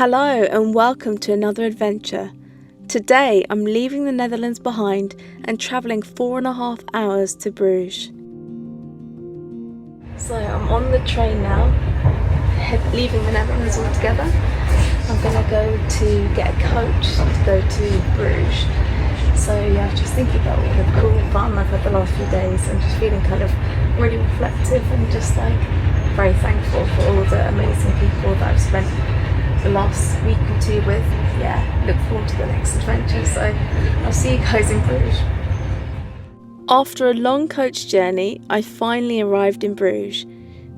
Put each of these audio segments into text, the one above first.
Hello and welcome to another adventure. Today I'm leaving the Netherlands behind and travelling 4.5 hours to Bruges. So I'm on the train now, leaving the Netherlands altogether. I'm going to go to get a coach to go to Bruges. So yeah, just thinking about all the cool fun I've had the last few days and just feeling kind of really reflective and just like very thankful for all the amazing people that I've spent the last week or two with. Yeah, look forward to the next adventure, so I'll see you guys in Bruges. After a long coach journey, I finally arrived in Bruges.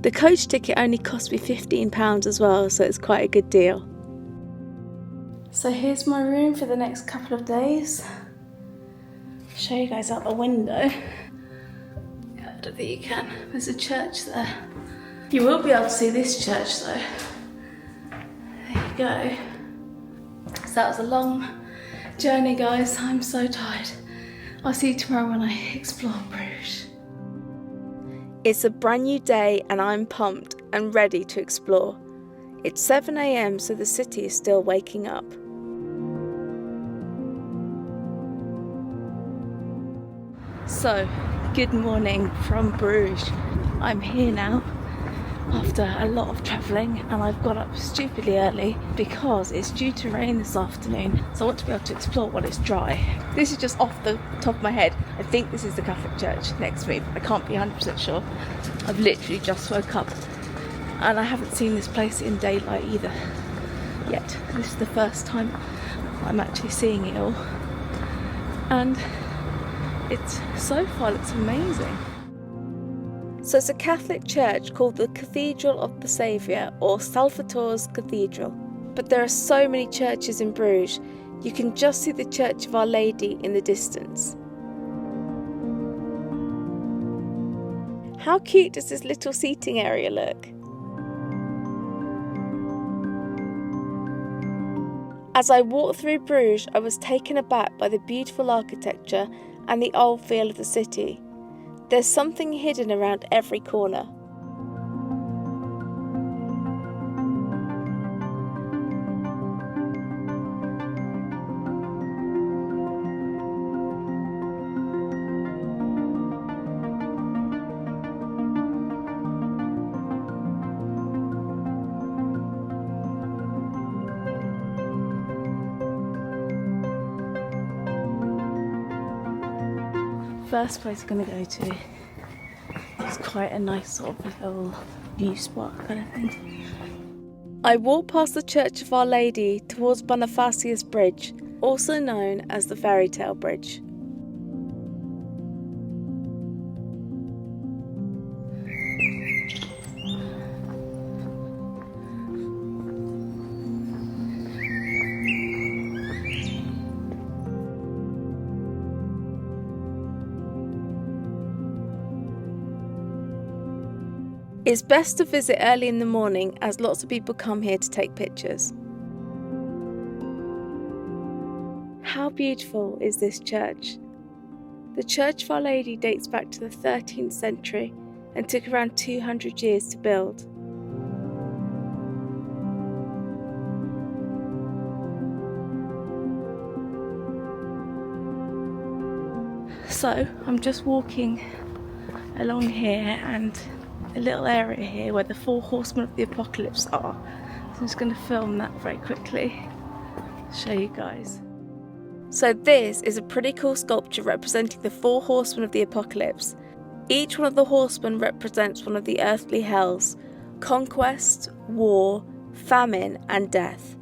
The coach ticket only cost me £15 as well, so it's quite a good deal. So here's my room for the next couple of days. I'll show you guys out the window. Yeah, I don't think you can. There's a church there. You will be able to see this church though. There you go. So that was a long journey, guys. I'm so tired. I'll see you tomorrow when I explore Bruges. It's a brand new day and I'm pumped and ready to explore. It's 7 AM, so the city is still waking up. So, good morning from Bruges. I'm here now after a lot of travelling, and I've got up stupidly early because it's due to rain this afternoon, so I want to be able to explore while it's dry. This is just off the top of my head. I think this is the Catholic church next to me, but I can't be 100% sure. I've literally just woke up and I haven't seen this place in daylight either yet. This is the first time I'm actually seeing it all, and it's so far looks amazing. So it's a Catholic church called the Cathedral of the Saviour, or Salvator's Cathedral. But there are so many churches in Bruges, you can just see the Church of Our Lady in the distance. How cute does this little seating area look? As I walked through Bruges, I was taken aback by the beautiful architecture and the old feel of the city. There's something hidden around every corner. First place I'm going to go to is quite a nice sort of little view spot kind of thing. I walked past the Church of Our Lady towards Bonifaciusbrug, also known as the Fairy Tale Bridge. It's best to visit early in the morning as lots of people come here to take pictures. How beautiful is this church? The Church of Our Lady dates back to the 13th century and took around 200 years to build. So I'm just walking along here and a little area here where the 4 horsemen of the apocalypse are. So I'm just going to film that very quickly, show you guys. So this is a pretty cool sculpture representing the 4 horsemen of the apocalypse. Each one of the horsemen represents one of the earthly hells: conquest, war, famine and death.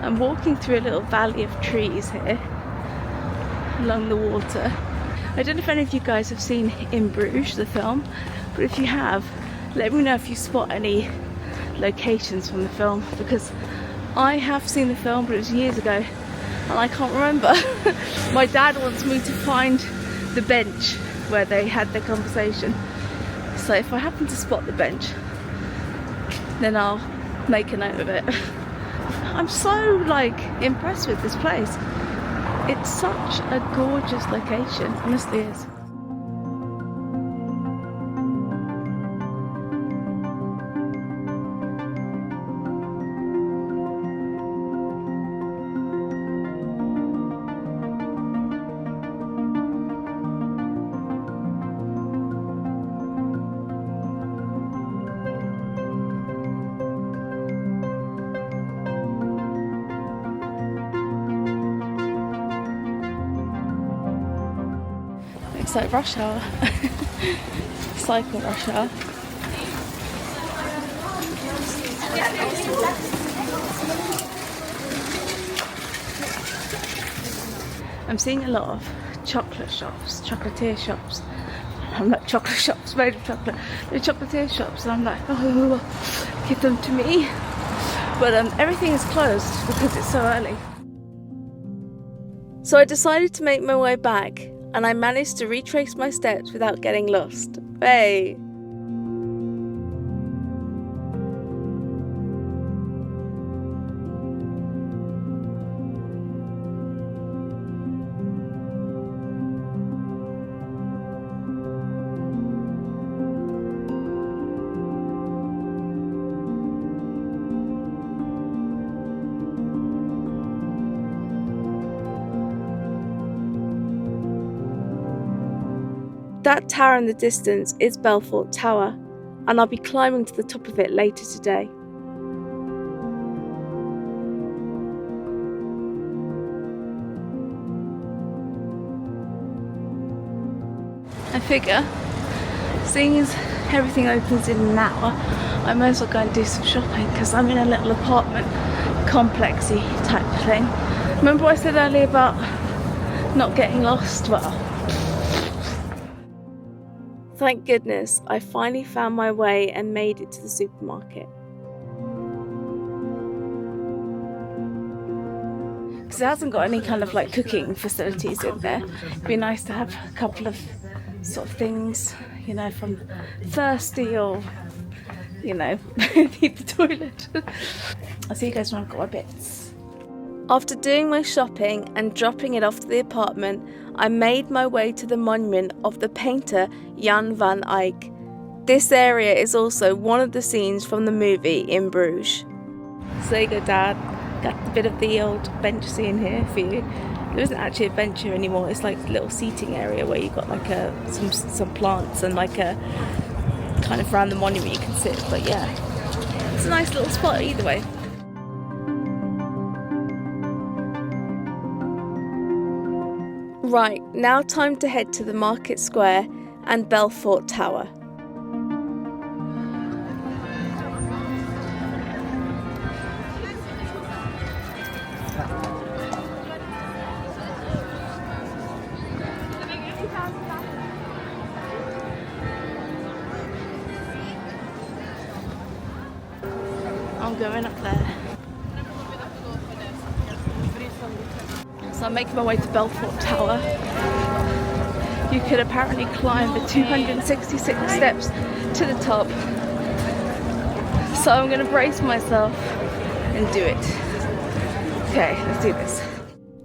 I'm walking through a little valley of trees here along the water. I don't know if any of you guys have seen In Bruges, the film, but if you have, let me know if you spot any locations from the film, because I have seen the film, but it was years ago and I can't remember. My dad wants me to find the bench where they had their conversation, so if I happen to spot the bench, then I'll make a note of it. I'm so impressed with this place. It's such a gorgeous location, honestly is. It's like rush hour. Cycle rush hour. I'm seeing a lot of chocolate shops, chocolatier shops. I'm like, chocolate shops made of chocolate. They're chocolatier shops, and I'm like, oh, give them to me. But everything is closed because it's so early. So I decided to make my way back, and I managed to retrace my steps without getting lost. Hey! That tower in the distance is Belfort Tower, and I'll be climbing to the top of it later today. I figure, seeing as everything opens in an hour, I might as well go and do some shopping because I'm in a little apartment complexy type thing. Remember what I said earlier about not getting lost? Well, thank goodness I finally found my way and made it to the supermarket. Because it hasn't got any kind of like cooking facilities in there. It'd be nice to have a couple of sort of things, you know, from thirsty or, you know, need the toilet. I'll see you guys when I've got my bits. After doing my shopping and dropping it off to the apartment, I made my way to the monument of the painter Jan van Eyck. This area is also one of the scenes from the movie in Bruges. So there you go, Dad. Got a bit of the old bench scene here for you. There isn't actually a bench here anymore. It's like a little seating area where you've got like some plants and like a kind of around the monument you can sit. But yeah, it's a nice little spot either way. Right, now time to head to the Market Square and Belfort Tower. I'm going up there. So I'm making my way to Belfort Tower. You could apparently climb the 266 steps to the top. So I'm going to brace myself and do it. Okay, let's do this.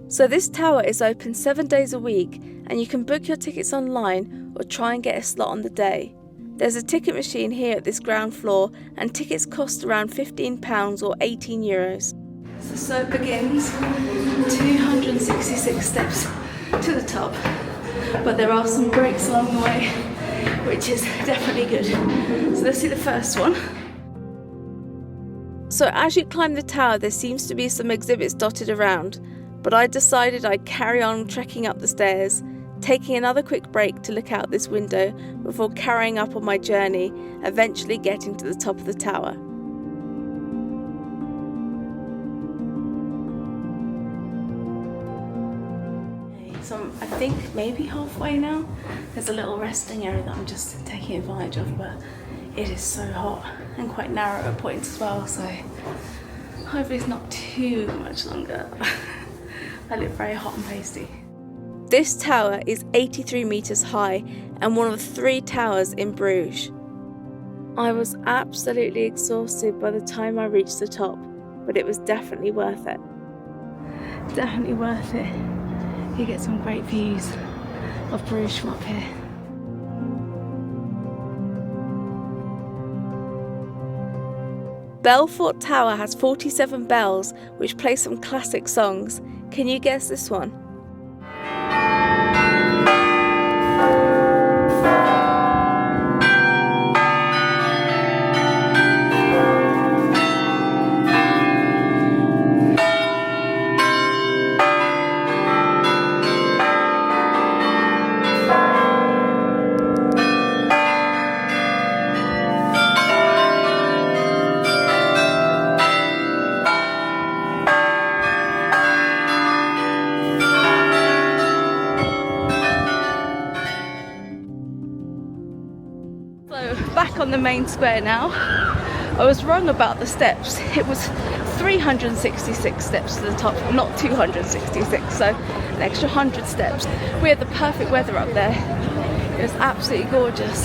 So this tower is open 7 days a week, and you can book your tickets online or try and get a slot on the day. There's a ticket machine here at this ground floor, and tickets cost around £15 or €18. So it begins 266 steps to the top, but there are some breaks along the way, which is definitely good. So let's see the first one. So as you climb the tower, there seems to be some exhibits dotted around, but I decided I'd carry on trekking up the stairs, taking another quick break to look out this window before carrying up on my journey, eventually getting to the top of the tower. So I think maybe halfway now. There's a little resting area that I'm just taking advantage of, but it is so hot and quite narrow at points as well, so hopefully it's not too much longer. I look very hot and pasty. This tower is 83 metres high and one of 3 towers in Bruges. I was absolutely exhausted by the time I reached the top, but it was definitely worth it. Definitely worth it. You get some great views of Bruges from up here. Belfort Tower has 47 bells which play some classic songs. Can you guess this one? So back on the main square now. I was wrong about the steps. It was 366 steps to the top, not 266, so an extra 100 steps. We had the perfect weather up there. It was absolutely gorgeous.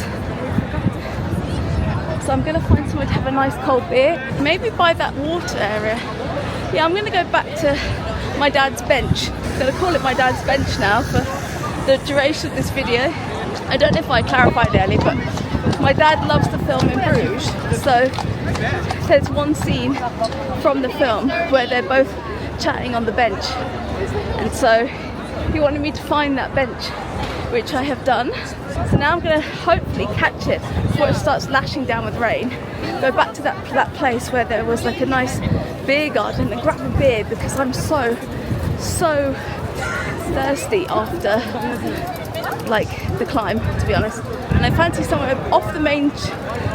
So I'm going to find somewhere to have a nice cold beer, maybe by that water area. Yeah, I'm going to go back to my dad's bench. I'm going to call it my dad's bench now for the duration of this video. I don't know if I clarified earlier, but my dad loves to film in Bruges, so there's one scene from the film where they're both chatting on the bench, and so he wanted me to find that bench, which I have done. So now I'm going to hopefully catch it before it starts lashing down with rain, go back to that place where there was like a nice beer garden and grab a beer, because I'm so thirsty after like the climb, to be honest. And I fancy somewhere off the main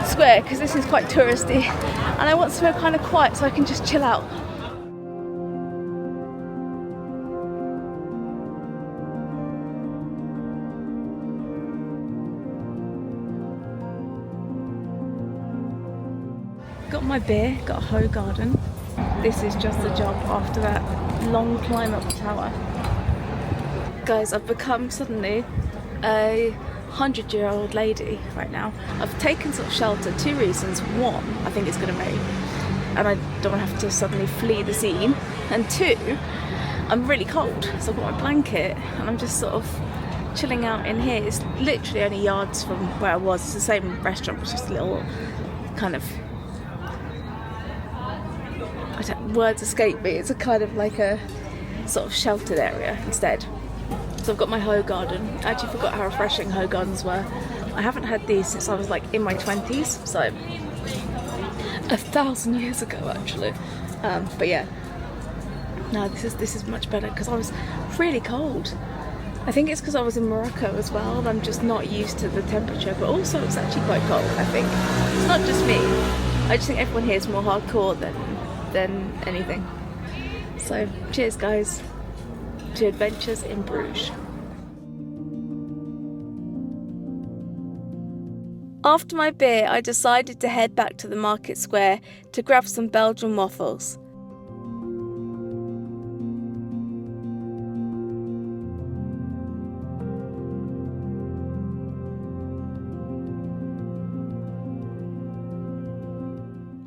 square because this is quite touristy, and I want somewhere kind of quiet so I can just chill out. Got my beer, got a hoe garden. This is just the job after that long climb up the tower. Guys, I've become suddenly a 100-year-old lady right now. I've taken sort of shelter, two reasons. One, I think it's going to rain and I don't want to have to suddenly flee the scene, and two, I'm really cold, so I've got my blanket and I'm just sort of chilling out in here. It's literally only yards from where I was. It's the same restaurant, it's just a little kind of, words escape me, it's a kind of like a sort of sheltered area instead. So I've got my hoe garden. I actually forgot how refreshing hoe gardens were. I haven't had these since I was like in my 20s, so 1,000 years ago actually. But yeah, no, this is much better because I was really cold. I think it's because I was in Morocco as well, and I'm just not used to the temperature, but also it's actually quite cold, I think. It's not just me. I just think everyone here is more hardcore than anything. So cheers guys to adventures in Bruges. After my beer, I decided to head back to the market square to grab some Belgian waffles.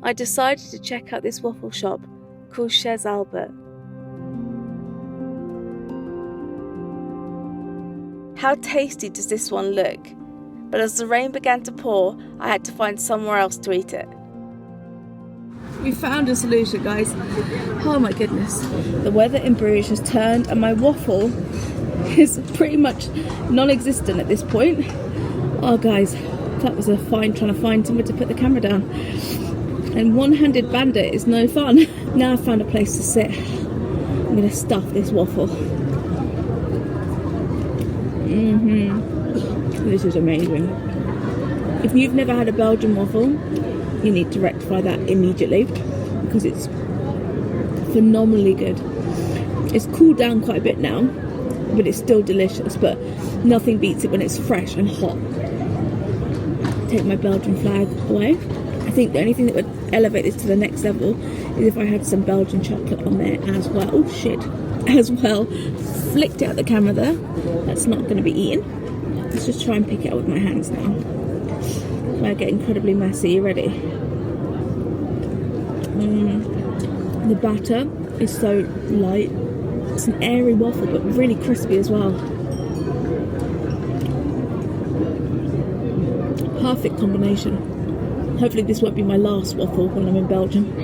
I decided to check out this waffle shop called Chez Albert. How tasty does this one look? But as the rain began to pour, I had to find somewhere else to eat it. We found a solution, guys. Oh my goodness. The weather in Bruges has turned and my waffle is pretty much non-existent at this point. Oh guys, that was a find, trying to find somewhere to put the camera down. And one-handed bandit is no fun. Now I've found a place to sit. I'm going to stuff this waffle. This is amazing. If you've never had a Belgian waffle, you need to rectify that immediately because it's phenomenally good. It's cooled down quite a bit now, but it's still delicious, but nothing beats it when it's fresh and hot. Take my Belgian flag away. I think the only thing that would elevate this to the next level is if I had some Belgian chocolate on there as well. Oh shit, as well. Flicked it at the camera there. That's not going to be eaten. Let's just try and pick it up with my hands now. I get incredibly messy. You ready? The batter is so light It's an airy waffle, but really crispy as well. Perfect combination. Hopefully this won't be my last waffle when I'm in Belgium.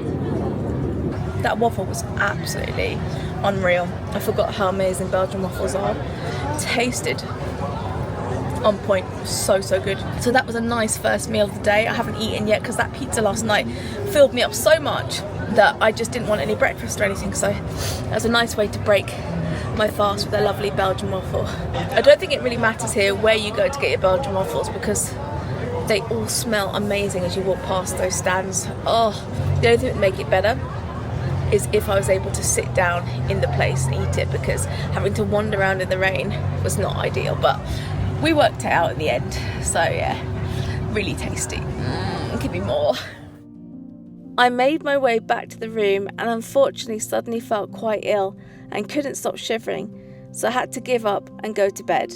That waffle was absolutely unreal. I forgot how amazing Belgian waffles are. Tasted on point, so good. So that was a nice first meal of the day. I haven't eaten yet because that pizza last night filled me up so much that I just didn't want any breakfast or anything, so that was a nice way to break my fast with a lovely Belgian waffle. I don't think it really matters here where you go to get your Belgian waffles because they all smell amazing as you walk past those stands. Oh, the only thing that would make it better is if I was able to sit down in the place and eat it, because having to wander around in the rain was not ideal, but we worked it out in the end. So yeah, really tasty. Give me more. I made my way back to the room and unfortunately suddenly felt quite ill and couldn't stop shivering, so I had to give up and go to bed.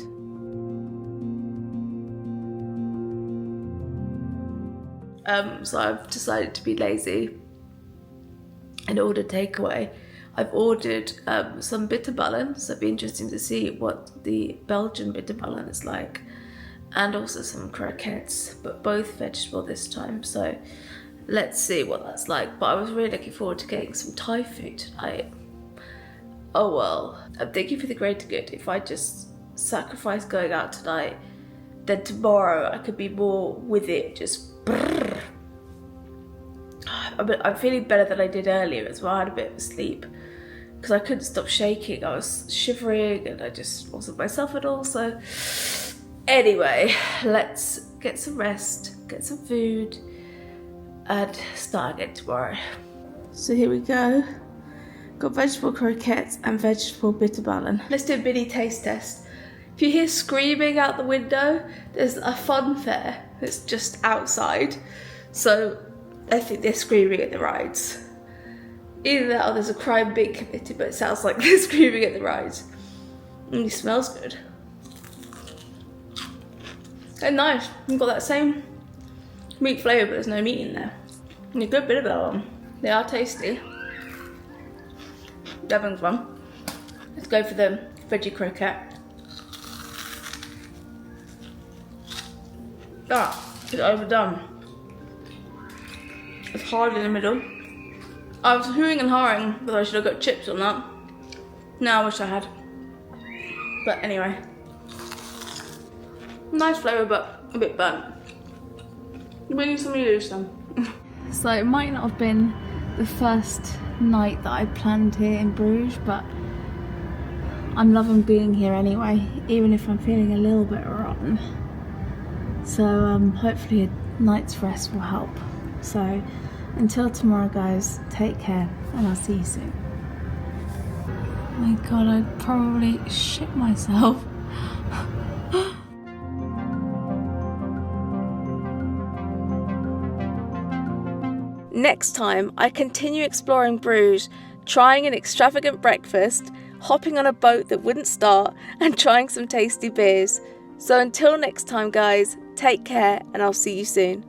So I've decided to be lazy and order takeaway. I've ordered some bitterballen, so it'd be interesting to see what the Belgian bitterballen is like, and also some croquettes, but both vegetable this time, so let's see what that's like. But I was really looking forward to getting some Thai food tonight. Oh well, I'm thinking for the greater good, if I just sacrifice going out tonight, then tomorrow I could be more with it, just brrr. I'm feeling better than I did earlier as well. I had a bit of a sleep because I couldn't stop shaking. I was shivering and I just wasn't myself at all. So anyway, let's get some rest, get some food and start again tomorrow. So here we go. Got vegetable croquettes and vegetable bitterballen. Let's do a mini taste test. If you hear screaming out the window, there's a fun fair that's just outside. So I think they're screaming at the rides. Either that or there's a crime being committed, but it sounds like they're screaming at the rides. It smells good. And nice. You've got that same meat flavour, but there's no meat in there. And a good bit of that one. They are tasty. Having fun. Let's go for the veggie croquette. It's overdone. It's hard in the middle. I was hooing and hawing whether I should have got chips or not. No, I wish I had. But anyway. Nice flavour, but a bit burnt. We need some use them. So it might not have been the first night that I planned here in Bruges, but I'm loving being here anyway, even if I'm feeling a little bit rotten. So hopefully a night's rest will help. So until tomorrow guys, take care and I'll see you soon. Oh my god, I'd probably shit myself. Next time, I continue exploring Bruges, trying an extravagant breakfast, hopping on a boat that wouldn't start, and trying some tasty beers. So until next time guys, take care and I'll see you soon.